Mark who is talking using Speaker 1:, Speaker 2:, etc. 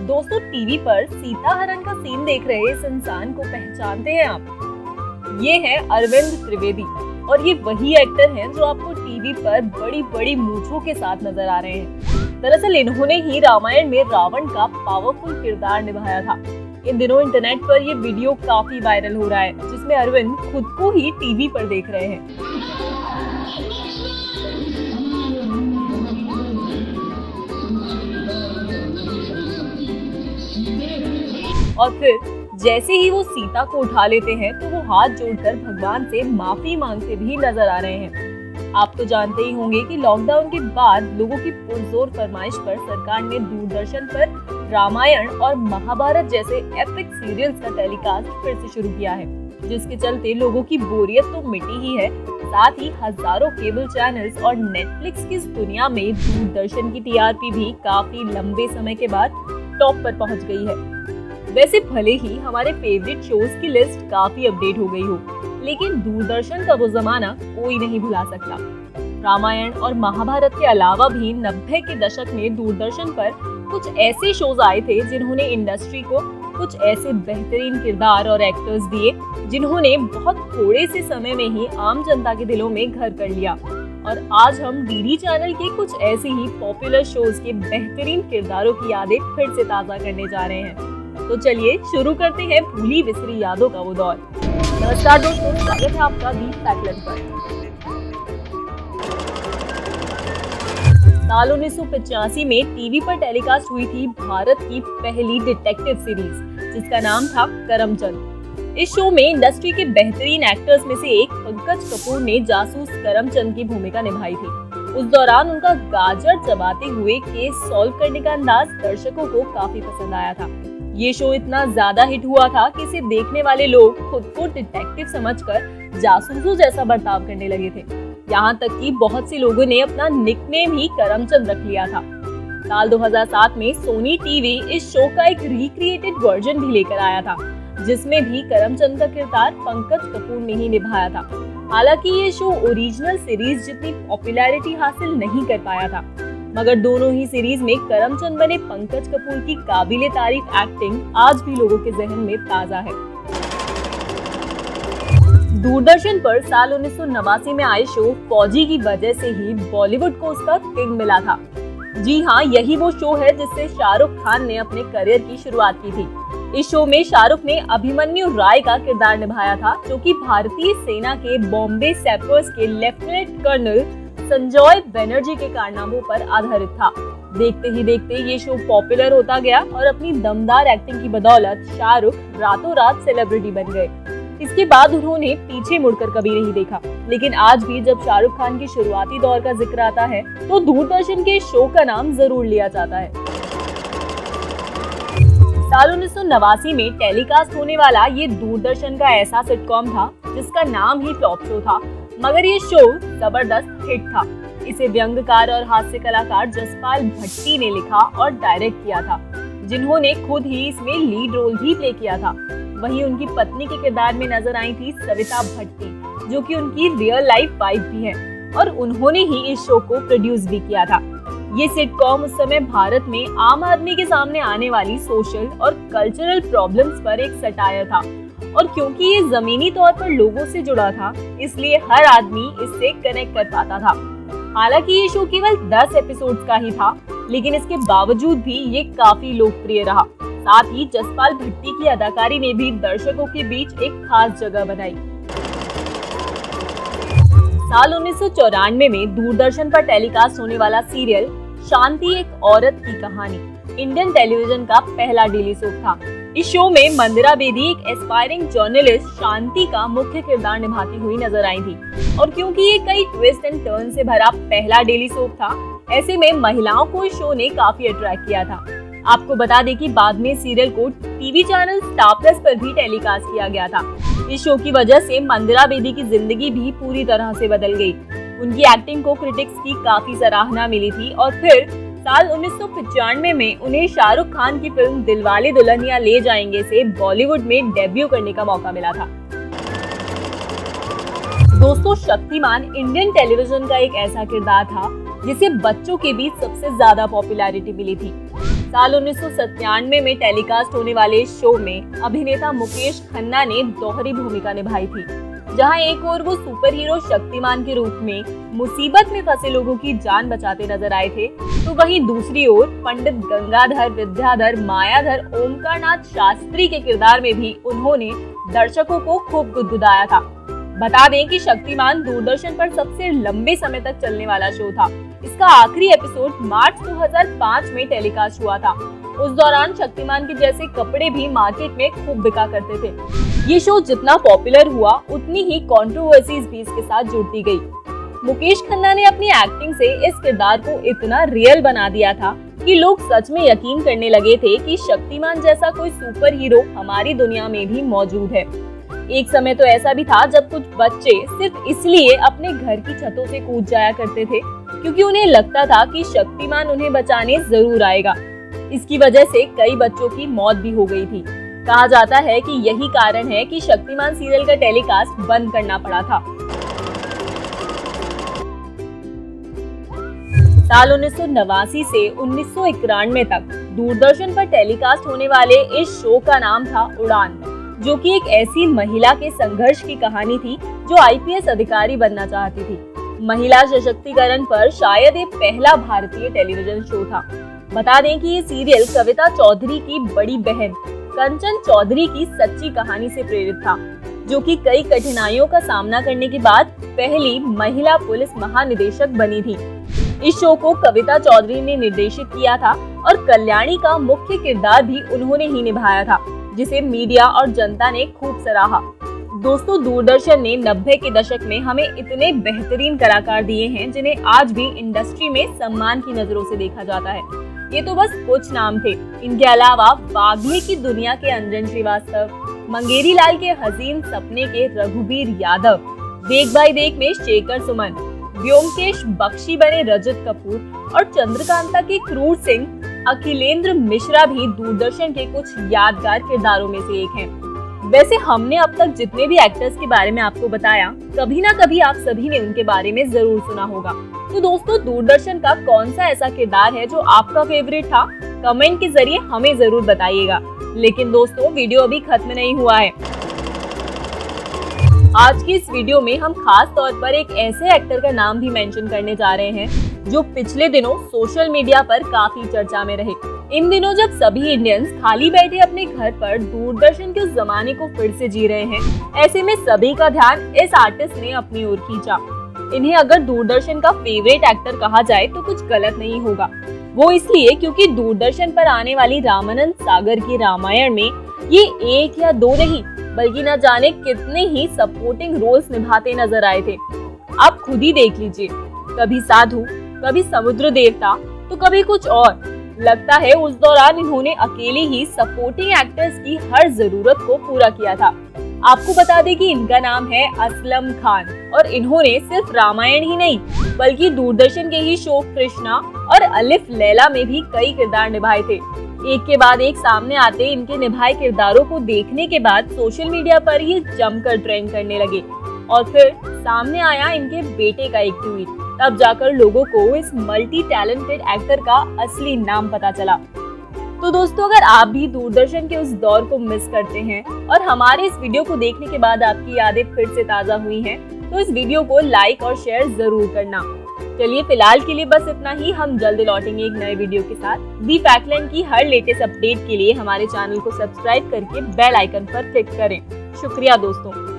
Speaker 1: दोस्तों, टीवी पर सीता हरण का सीन देख रहे इस इंसान को पहचानते हैं आप? ये है अरविंद त्रिवेदी और ये वही एक्टर हैं जो आपको टीवी पर बड़ी बड़ी मूंछों के साथ नजर आ रहे हैं। दरअसल इन्होंने ही रामायण में रावण का पावरफुल किरदार निभाया था। इन दिनों इंटरनेट पर ये वीडियो काफी वायरल हो रहा है, जिसमें अरविंद खुद को ही टीवी पर देख रहे हैं। और फिर जैसे ही वो सीता को उठा लेते हैं तो वो हाथ जोड़कर भगवान से माफी मांगते भी नजर आ रहे हैं। आप तो जानते ही होंगे कि लॉकडाउन के बाद लोगों की पुरजोर फरमाइश पर सरकार ने दूरदर्शन पर रामायण और महाभारत जैसे एपिक सीरियल्स का टेलीकास्ट फिर से शुरू किया है, जिसके चलते लोगों की बोरियत तो मिटी ही है, साथ ही हजारों केबल चैनल्स और नेटफ्लिक्स की इस दुनिया में दूरदर्शन की टीआरपी भी काफी लंबे समय के बाद टॉप पर पहुंच गई है। वैसे भले ही हमारे फेवरेट शोज की लिस्ट काफी अपडेट हो गई हो, लेकिन दूरदर्शन का वो जमाना कोई नहीं भुला सकता। रामायण और महाभारत के अलावा भी 90 के दशक में दूरदर्शन पर कुछ ऐसे शोज आए थे जिन्होंने इंडस्ट्री को कुछ ऐसे बेहतरीन किरदार और एक्टर्स दिए जिन्होंने बहुत थोड़े से समय में ही आम जनता के दिलों में घर कर लिया। और आज हम डीडी चैनल के कुछ ऐसे ही पॉपुलर शोज के बेहतरीन किरदारों की यादें फिर से ताजा करने जा रहे हैं। तो चलिए शुरू करते हैं भूली बिसरी यादों का वो दौर। नमस्कार दोस्तों, स्वागत है आपका दी फैक्टलेट पर। साल 1985 में टीवी पर टेलीकास्ट हुई थी भारत की पहली डिटेक्टिव सीरीज, जिसका नाम था करमचंद। इस शो में इंडस्ट्री के बेहतरीन एक्टर्स में से एक पंकज कपूर ने जासूस करमचंद की भूमिका निभाई थी। उस दौरान उनका गाजर चबाते हुए केस सॉल्व करने का अंदाज दर्शकों को काफी पसंद आया था। ये शो इतना ज्यादा हिट हुआ था कि इसे देखने वाले लोग खुद को डिटेक्टिव समझकर जासूसों जैसा बर्ताव करने लगे थे। यहाँ तक कि बहुत से लोगों ने अपना निकनेम ही करमचंद रख लिया था। साल 2007 में सोनी टीवी इस शो का एक रिक्रिएटेड वर्जन भी लेकर आया था, जिसमें भी करमचंद का किरदार पंकज कपूर ने ही निभाया था। हालांकि ये शो ओरिजिनल सीरीज जितनी पॉपुलैरिटी हासिल नहीं कर पाया था, मगर दोनों ही सीरीज में करमचंद बने पंकज कपूर की काबिले तारीफ एक्टिंग आज भी लोगों के जहन में ताजा है। दूरदर्शन पर साल 1989 में आए शो फौजी की वजह से ही बॉलीवुड को उसका किंग मिला था। जी हाँ, यही वो शो है जिससे शाहरुख खान ने अपने करियर की शुरुआत की थी। इस शो में शाहरुख ने अभिमन्यु राय का किरदार निभाया था, जो कि भारतीय सेना के बॉम्बे सैपर्स के लेफ्टिनेंट कर्नल संजय बनर्जी के कारनामों पर आधारित था। देखते ही देखते ये शो पॉपुलर होता गया और अपनी दमदार एक्टिंग की बदौलत शाहरुख रातों रात सेलिब्रिटी बन गए। इसके बाद उन्होंने पीछे मुड़कर कभी नहीं देखा, लेकिन आज भी जब शाहरुख खान के शुरुआती दौर का जिक्र आता है तो दूरदर्शन के शो का नाम जरूर लिया जाता है। साल 1989 में टेलीकास्ट होने वाला ये दूरदर्शन का ऐसा सिटकॉम था जिसका नाम ही टॉप शो था, मगर ये शो जबरदस्त हिट था। इसे व्यंग्यकार और हास्य कलाकार जसपाल भट्टी ने लिखा और डायरेक्ट किया था, जिन्होंने खुद ही इसमें लीड रोल भी प्ले किया था। वहीं उनकी पत्नी के किरदार में नजर आई थी सविता भट्टी, जो कि उनकी रियल लाइफ वाइफ भी है, और उन्होंने ही इस शो को प्रोड्यूस भी किया था। ये सिटकॉम उस समय भारत में आम आदमी के सामने आने वाली सोशल और कल्चरल प्रॉब्लम्स पर एक सटायर था, और क्योंकि ये जमीनी तौर पर लोगों से जुड़ा था, इसलिए हर आदमी इससे कनेक्ट कर पाता था। हालांकि ये शो केवल 10 एपिसोड्स का ही था, लेकिन इसके बावजूद भी ये काफी लोकप्रिय रहा। साथ ही जसपाल भट्टी की अदाकारी ने भी दर्शकों के बीच एक खास जगह बनाई। साल 1994 में दूरदर्शन पर टेलीकास्ट होने वाला सीरियल शांति एक औरत की कहानी इंडियन टेलीविजन का पहला डेली सोप था। इस शो में मंदिरा बेदी एक एस्पायरिंग जर्नलिस्ट शांति का मुख्य किरदार निभाती हुई नजर आई थी, और क्योंकि ये कई ट्विस्ट एंड टर्न से भरा पहला डेली सोप था, ऐसे में महिलाओं को इस शो ने काफी अट्रैक्ट किया था। आपको बता दें कि बाद में सीरियल को टीवी चैनल स्टार प्लस पर भी टेलीकास्ट किया गया था। इस शो की वजह से मंदिरा बेदी की जिंदगी भी पूरी तरह से बदल गई। उनकी एक्टिंग को क्रिटिक्स की काफी सराहना मिली थी, और फिर साल 1995 में उन्हें शाहरुख खान की फिल्म दिलवाले दुल्हनिया ले जाएंगे से बॉलीवुड में डेब्यू करने का मौका मिला था। दोस्तों, शक्तिमान इंडियन टेलीविजन का एक ऐसा किरदार था जिसे बच्चों के बीच सबसे ज्यादा पॉपुलैरिटी मिली थी। साल 1997 में टेलीकास्ट होने वाले इस शो में अभिनेता मुकेश खन्ना ने दोहरी भूमिका निभाई थी, जहां एक ओर वो सुपर हीरो शक्तिमान के रूप में मुसीबत में फंसे लोगों की जान बचाते नजर आए थे, तो वहीं दूसरी ओर पंडित गंगाधर विद्याधर मायाधर ओमकारनाथ शास्त्री के किरदार में भी उन्होंने दर्शकों को खूब गुदगुदाया था। बता दें कि शक्तिमान दूरदर्शन पर सबसे लंबे समय तक चलने वाला शो था। इसका आखिरी एपिसोड मार्च 2005 में टेलीकास्ट हुआ था। उस दौरान शक्तिमान के जैसे कपड़े भी मार्केट में खूब बिका करते थे। ये शो जितना पॉपुलर हुआ उतनी ही कंट्रोवर्सीज भी इसके साथ जुड़ती गई। मुकेश खन्ना ने अपनी एक्टिंग से इस किरदार को इतना रियल बना दिया था कि लोग सच में यकीन करने लगे थे कि शक्तिमान जैसा कोई सुपर हीरो हमारी दुनिया में भी मौजूद है। एक समय तो ऐसा भी था जब कुछ बच्चे सिर्फ इसलिए अपने घर की छतों से कूद जाया करते थे क्योंकि उन्हें लगता था कि शक्तिमान उन्हें बचाने जरूर आएगा। इसकी वजह से कई बच्चों की मौत भी हो गई थी। कहा जाता है कि यही कारण है कि शक्तिमान सीरियल का टेलीकास्ट बंद करना पड़ा था। साल 1989 से 1991 तक दूरदर्शन पर टेलीकास्ट होने वाले इस शो का नाम था उड़ान, जो कि एक ऐसी महिला के संघर्ष की कहानी थी जो आईपीएस अधिकारी बनना चाहती थी। महिला सशक्तिकरण पर शायद ये पहला भारतीय टेलीविजन शो था। बता दें कि ये सीरियल कविता चौधरी की बड़ी बहन कंचन चौधरी की सच्ची कहानी से प्रेरित था, जो कि कई कठिनाइयों का सामना करने के बाद पहली महिला पुलिस महानिदेशक बनी थी। इस शो को कविता चौधरी ने निर्देशित किया था और कल्याणी का मुख्य किरदार भी उन्होंने ही निभाया था, जिसे मीडिया और जनता ने खूब सराहा। दोस्तों, दूरदर्शन ने 90 के दशक में हमें इतने बेहतरीन कलाकार दिए हैं जिन्हें आज भी इंडस्ट्री में सम्मान की नजरों से देखा जाता है। ये तो बस कुछ नाम थे। इनके अलावा बागली की दुनिया के अंजन श्रीवास्तव, मंगेरी लाल के हसीन सपने के रघुबीर यादव, देख भाई देख में शेखर सुमन, व्योमकेश बख्शी बने रजत कपूर और चंद्रकांता के क्रूर सिंह अखिलेंद्र मिश्रा भी दूरदर्शन के कुछ यादगार किरदारों में से एक हैं। वैसे हमने अब तक जितने भी एक्टर्स के बारे में आपको बताया, कभी ना कभी आप सभी ने उनके बारे में जरूर सुना होगा। तो दोस्तों, दूरदर्शन का कौन सा ऐसा किरदार है जो आपका फेवरेट था? कमेंट के जरिए हमें जरूर बताइएगा। लेकिन दोस्तों, वीडियो अभी खत्म नहीं हुआ है। आज की इस वीडियो में हम खास तौर पर एक ऐसे एक्टर का नाम भी मेंशन करने जा रहे हैं जो पिछले दिनों सोशल मीडिया पर काफी चर्चा में रहे। इन दिनों जब सभी इंडियंस खाली बैठे अपने घर पर दूरदर्शन के उस जमाने को फिर से जी रहे हैं, ऐसे में सभी का ध्यान इस आर्टिस्ट ने अपनी ओर खींचा। इन्हें अगर दूरदर्शन का फेवरेट एक्टर कहा जाए तो कुछ गलत नहीं होगा। वो इसलिए क्योंकि दूरदर्शन पर आने वाली रामानंद सागर की रामायण में ये एक या दो नहीं बल्कि न जाने कितने ही सपोर्टिंग रोल्स निभाते नजर आए थे। आप खुद ही देख लीजिए, कभी साधु, कभी समुद्र देवता, तो कभी कुछ और। लगता है उस दौरान इन्होंने अकेले ही सपोर्टिंग एक्टर्स की हर जरूरत को पूरा किया था। आपको बता दें कि इनका नाम है असलम खान और इन्होंने सिर्फ रामायण ही नहीं बल्कि दूरदर्शन के ही शो कृष्णा और अलिफ लैला में भी कई किरदार निभाए थे। एक के बाद एक सामने आते इनके निभाए किरदारों को देखने के बाद सोशल मीडिया पर ये जमकर ट्रेंड करने लगे और फिर सामने आया इनके बेटे का एक ट्वीट। तब जाकर लोगों को इस मल्टी टैलेंटेड एक्टर का असली नाम पता चला। तो दोस्तों, अगर आप भी दूरदर्शन के उस दौर को मिस करते हैं और हमारे इस वीडियो को देखने के बाद आपकी यादें फिर से ताजा हुई हैं, तो इस वीडियो को लाइक और शेयर जरूर करना। चलिए, फिलहाल के लिए बस इतना ही। हम जल्द लौटेंगे एक नए वीडियो के साथ। दी फैक्टलैंड की हर लेटेस्ट अपडेट के लिए हमारे चैनल को सब्सक्राइब करके बेल आइकन पर क्लिक करें। शुक्रिया दोस्तों।